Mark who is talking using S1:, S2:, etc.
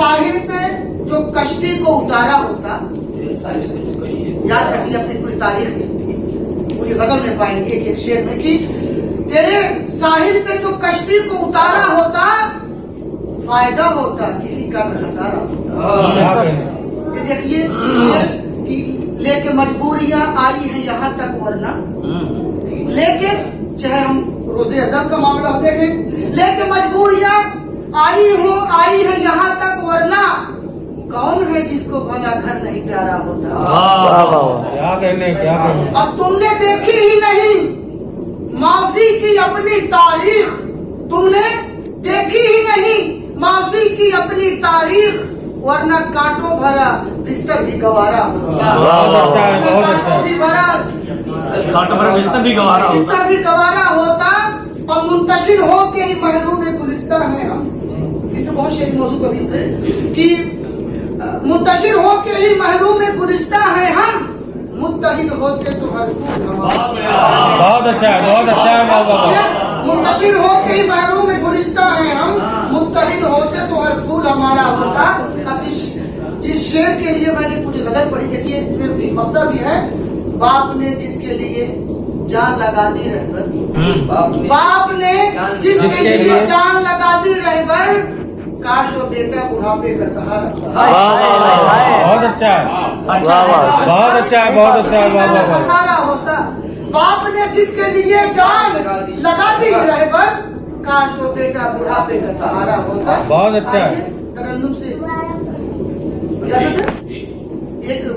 S1: साहिल पे जो कश्ती को उतारा होता, याद रखिए अपनी पूरी तारीख पूरी गजल में पाएंगे एक शेर में कि तेरे साहिल पे जो कश्ती को उतारा होता, फायदा होता, किसी का न खसारा होता। ये देखिए कि लेके मजबूरियां आई हैं यहाँ तक, वरना लेकिन चाहे हम रोजे अजब का मामला हो देखें, लेके मजबूरियां आई है यहाँ तक, वरना कौन है जिसको भला घर नहीं प्यारा होता। अब तुमने देखी ही नहीं माजी की अपनी तारीख, तुमने देखी ही नहीं माजी की अपनी तारीख, वरना कांटों भरा बिस्तर भी गवारा होता। कांटों भी भरा बिस्तर भी गवारा होता। और मुंतशिर हो के ही महरूम गुलिस्ता है हम, ये तो बहुत शेर मौजूद कभी कि मुंतशिर हो के ही महरूम गुलिस्ता है हम, मुत्तहिद होते तो हर
S2: बहुत अच्छा है, बहुत अच्छा है।
S1: मुंतशिर हो के ही महरूम गुलिस्ता है हम, मुत्तहिद होते तो हर फूल हमारा होता। अब जिस शेर के लिए मैंने पूरी गजल पढ़ी, देखिए मतलब भी है, बाप ने जिसके लिए जान लगा दी रहबर, बाप ने जिसके लिए जान लगा दी रहबर, काश वो बेटा बुढ़ापे का सहारा।
S2: बहुत अच्छा है, बहुत अच्छा है, बहुत अच्छा है।
S1: सहारा होता। बाप ने जिसके लिए जान लगा दी रहबर, काश वो बेटा बुढ़ापे का सहारा होता।
S2: बहुत अच्छा है।
S1: तरन्नुम से एक